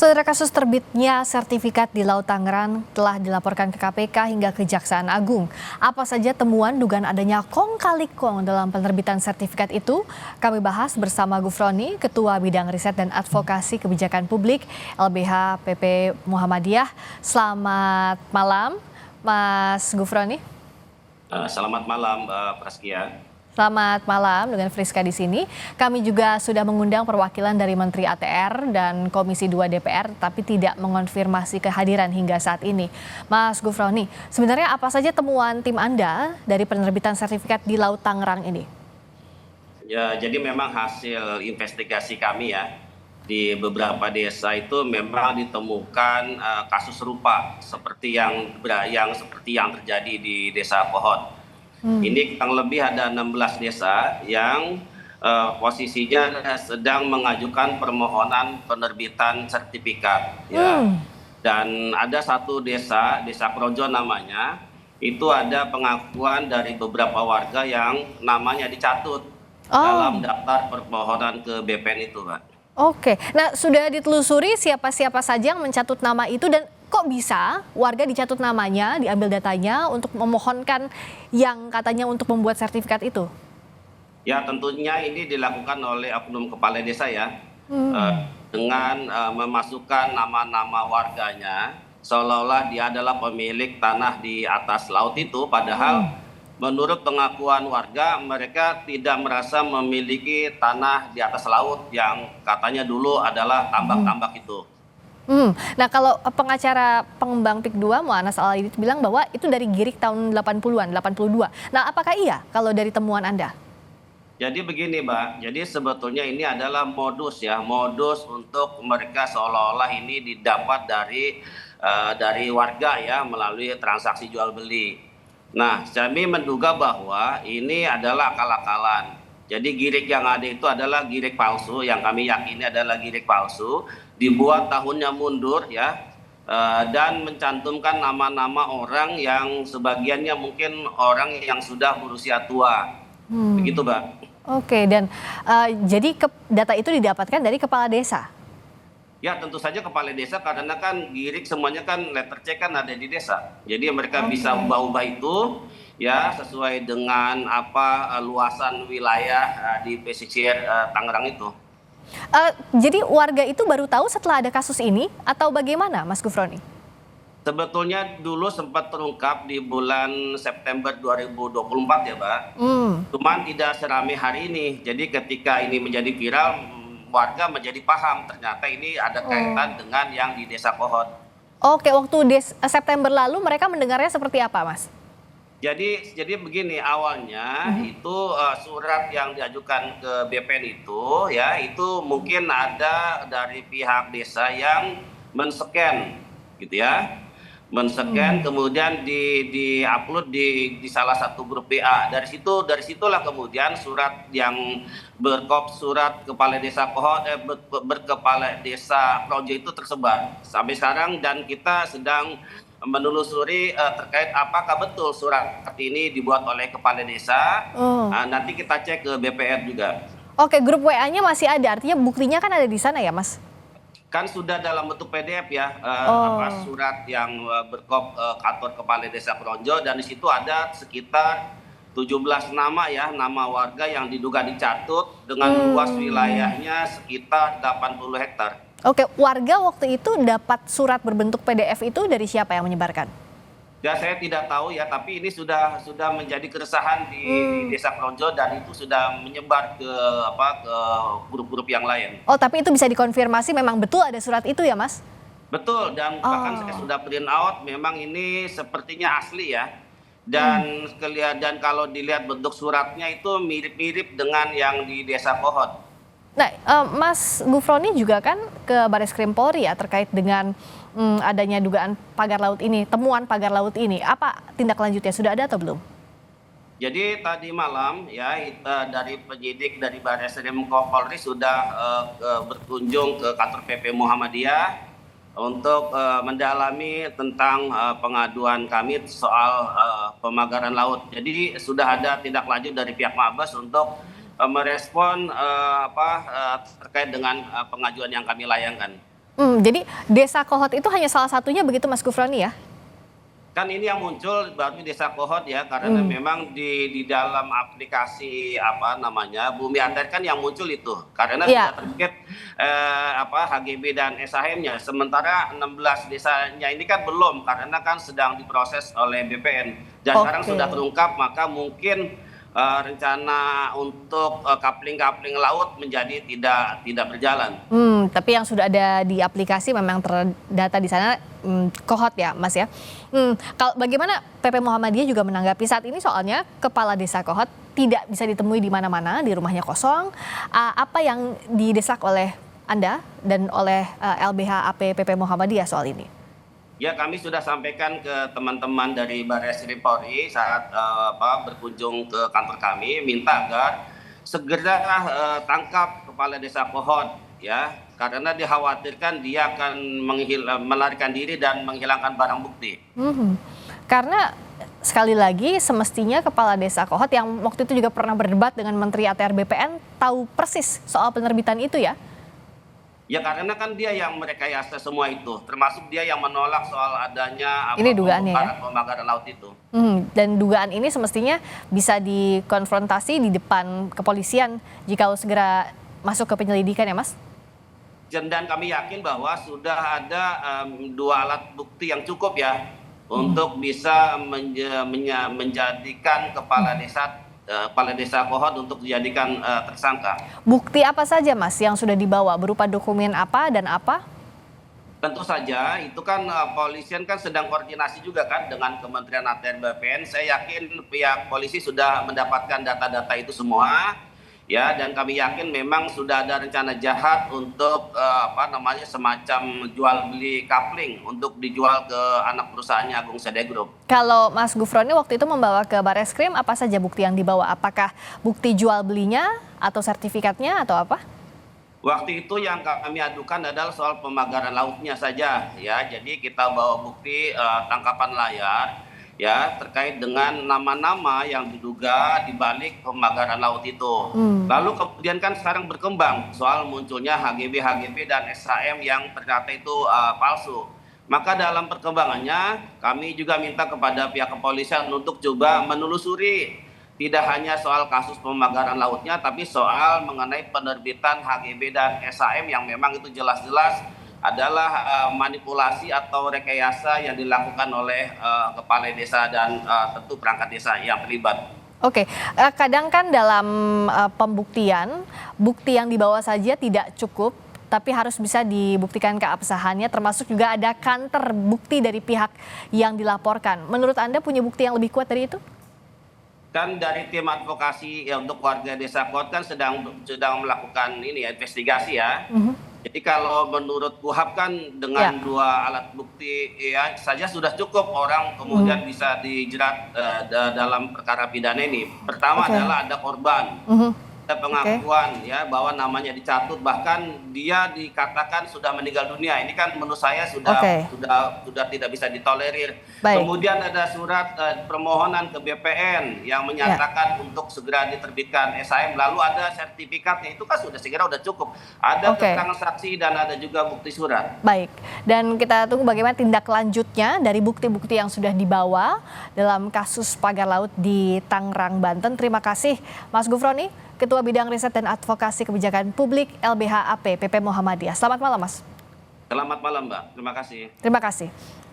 Saudara, kasus terbitnya sertifikat di Laut Tangerang telah dilaporkan ke KPK hingga Kejaksaan Agung. Apa saja temuan dugaan adanya kong kali kong dalam penerbitan sertifikat itu? Kami bahas bersama Gufroni, Ketua Bidang Riset dan Advokasi Kebijakan Publik LBH PP Muhammadiyah. Selamat malam, Mas Gufroni. Selamat malam, Mbak Praskia. Selamat malam dengan Friska di sini. Kami juga sudah mengundang perwakilan dari Menteri ATR dan Komisi 2 DPR, tapi tidak mengonfirmasi kehadiran hingga saat ini. Mas Gufroni, sebenarnya apa saja temuan tim Anda dari penerbitan sertifikat di Laut Tangerang ini? Ya, jadi memang hasil investigasi kami ya, di beberapa desa itu memang ditemukan kasus serupa seperti yang terjadi di Desa Pohon. Ini kurang lebih ada 16 desa yang posisinya sedang mengajukan permohonan penerbitan sertifikat. Ya. Dan ada satu desa, Desa Krojo namanya, itu ada pengakuan dari beberapa warga yang namanya dicatut dalam daftar permohonan ke BPN itu, Pak. Oke, nah sudah ditelusuri siapa-siapa saja yang mencatut nama itu dan kok bisa warga dicatut namanya, diambil datanya untuk memohonkan yang katanya untuk membuat sertifikat itu? Ya, tentunya ini dilakukan oleh oknum kepala desa ya, dengan memasukkan nama-nama warganya seolah-olah dia adalah pemilik tanah di atas laut itu, padahal menurut pengakuan warga mereka tidak merasa memiliki tanah di atas laut yang katanya dulu adalah tambak-tambak itu. Nah, kalau pengacara pengembang PIK 2 Mu'anas Al-Aidid bilang bahwa itu dari Girik tahun 80-an, 82. Nah, apakah iya kalau dari temuan Anda? Jadi begini, Mbak. Jadi sebetulnya ini adalah modus untuk mereka seolah-olah ini didapat dari warga ya melalui transaksi jual beli. Nah, kami menduga bahwa ini adalah akal-akalan. Jadi girik yang ada itu adalah girik palsu, yang kami yakini adalah girik palsu, dibuat tahunnya mundur ya, dan mencantumkan nama-nama orang yang sebagiannya mungkin orang yang sudah berusia tua. Begitu, Mbak. Oke, dan jadi data itu didapatkan dari kepala desa? Ya, tentu saja kepala desa, karena kan girik semuanya kan letter C kan ada di desa. Jadi mereka bisa ubah-ubah itu ya sesuai dengan luasan wilayah di pesisir Tangerang itu. Jadi warga itu baru tahu setelah ada kasus ini atau bagaimana, Mas Gufroni? Sebetulnya dulu sempat terungkap di bulan September 2024 ya, Mbak. Cuman tidak seramai hari ini. Jadi ketika ini menjadi viral, warga menjadi paham ternyata ini ada kaitan dengan yang di Desa Pohon. Oke, waktu September lalu mereka mendengarnya seperti apa, Mas? Jadi begini, awalnya itu surat yang diajukan ke BPN itu ya, itu mungkin ada dari pihak desa yang men-scan gitu ya. Men-scan kemudian di-upload di salah satu grup BA. Dari situlah kemudian surat yang surat kepala desa Pohon berkepala desa Krojo itu tersebar sampai sekarang, dan kita sedang menelusuri terkait apakah betul surat ini dibuat oleh kepala desa. Nanti kita cek ke BPR juga. Oke, grup WA-nya masih ada, artinya buktinya kan ada di sana ya, Mas? Kan sudah dalam bentuk PDF ya, surat yang kantor kepala desa Krojo, dan di situ ada sekitar 17 nama ya, nama warga yang diduga dicatut dengan luas wilayahnya sekitar 80 hektar. Oke, warga waktu itu dapat surat berbentuk PDF itu dari siapa yang menyebarkan? Ya, saya tidak tahu ya, tapi ini sudah menjadi keresahan di Desa Krojo, dan itu sudah menyebar ke grup-grup yang lain. Oh, tapi itu bisa dikonfirmasi memang betul ada surat itu ya, Mas? Betul, dan bahkan saya sudah print out, memang ini sepertinya asli ya. Dan kalau dilihat bentuk suratnya itu mirip-mirip dengan yang di Desa Pohon. Nah, Mas Gufroni juga kan ke Bareskrim Polri ya terkait dengan adanya dugaan pagar laut ini, temuan pagar laut ini. Apa tindak lanjutnya, sudah ada atau belum? Jadi tadi malam ya, dari penyidik dari Bareskrim Polri sudah berkunjung ke kantor PP Muhammadiyah untuk mendalami tentang pengaduan kami soal pemagaran laut. Jadi sudah ada tindak lanjut dari pihak Mabes untuk merespon terkait dengan pengajuan yang kami layangkan. Jadi Desa Kohot itu hanya salah satunya begitu Mas Gufroni ya? Kan ini yang muncul baru Desa Kohot ya, karena memang di dalam aplikasi apa namanya Bumi Ater kan yang muncul itu, karena Iya. sudah terbit HGB dan SHM-nya. Sementara 16 desanya ini kan belum, karena kan sedang diproses oleh BPN. Dan sekarang Oke. sudah terungkap, maka mungkin rencana untuk kapling-kapling laut menjadi tidak berjalan. Tapi yang sudah ada di aplikasi memang terdata di sana Kohot ya, Mas ya. Kalau bagaimana PP Muhammadiyah juga menanggapi saat ini soalnya kepala desa Kohot tidak bisa ditemui di mana-mana, di rumahnya kosong. Apa yang didesak oleh Anda dan oleh LBH AP PP Muhammadiyah soal ini? Ya, kami sudah sampaikan ke teman-teman dari Barreskrim Polri saat berkunjung ke kantor kami, minta agar segera tangkap kepala desa Kohot ya, karena dikhawatirkan dia akan melarikan diri dan menghilangkan barang bukti. Karena sekali lagi semestinya kepala desa Kohot yang waktu itu juga pernah berdebat dengan Menteri ATR BPN tahu persis soal penerbitan itu ya? Ya, karena kan dia yang merekayasa semua itu, termasuk dia yang menolak soal adanya Ini dugaannya ya? pembakaran laut itu. Dan dugaan ini semestinya bisa dikonfrontasi di depan kepolisian jika segera masuk ke penyelidikan ya Mas? Dan kami yakin bahwa sudah ada 2 alat bukti yang cukup ya untuk bisa menjadikan kepala desa Kohot untuk dijadikan tersangka. Bukti apa saja Mas yang sudah dibawa berupa dokumen apa dan apa? Tentu saja itu kan polisian kan sedang koordinasi juga kan dengan Kementerian ATR BPN. Saya yakin pihak polisi sudah mendapatkan data-data itu semua ya, dan kami yakin memang sudah ada rencana jahat untuk semacam jual beli kapling untuk dijual ke anak perusahaannya Agung CD Group. Kalau Mas Gufroni waktu itu membawa ke Barreskrim, apa saja bukti yang dibawa? Apakah bukti jual belinya atau sertifikatnya atau apa? Waktu itu yang kami adukan adalah soal pemagaran lautnya saja ya. Jadi kita bawa bukti tangkapan layar ya terkait dengan nama-nama yang diduga di balik pemagaran laut itu. Lalu kemudian kan sekarang berkembang soal munculnya HGB dan SHM yang ternyata itu palsu. Maka dalam perkembangannya kami juga minta kepada pihak kepolisian untuk coba menelusuri tidak hanya soal kasus pemagaran lautnya, tapi soal mengenai penerbitan HGB dan SHM yang memang itu jelas-jelas adalah manipulasi atau rekayasa yang dilakukan oleh kepala desa dan tentu perangkat desa yang terlibat. Oke, kadang kan dalam pembuktian, bukti yang dibawa saja tidak cukup, tapi harus bisa dibuktikan keabsahannya, termasuk juga ada kantor bukti dari pihak yang dilaporkan. Menurut Anda punya bukti yang lebih kuat dari itu? Kan dari tim advokasi ya, untuk warga desa Kohot kan sedang melakukan ini ya, investigasi ya. Jadi kalau menurut KUHAP kan dengan 2 alat bukti ya saja sudah cukup orang kemudian bisa dijerat dalam perkara pidana ini. Pertama adalah ada korban, ada pengakuan ya bahwa namanya dicatut, bahkan dia dikatakan sudah meninggal dunia. Ini kan menurut saya sudah tidak bisa ditolerir. Baik. Kemudian ada surat permohonan ke BPN yang menyatakan untuk segera diterbitkan SHM, lalu ada sertifikatnya, itu kan sudah cukup. Ada keterangan saksi dan ada juga bukti surat. Baik, dan kita tunggu bagaimana tindak lanjutnya dari bukti-bukti yang sudah dibawa dalam kasus pagar laut di Tangerang, Banten. Terima kasih Mas Gufroni, Ketua Bidang Riset dan Advokasi Kebijakan Publik LBH AP PP Muhammadiyah. Selamat malam Mas. Selamat malam Mbak, terima kasih. Terima kasih.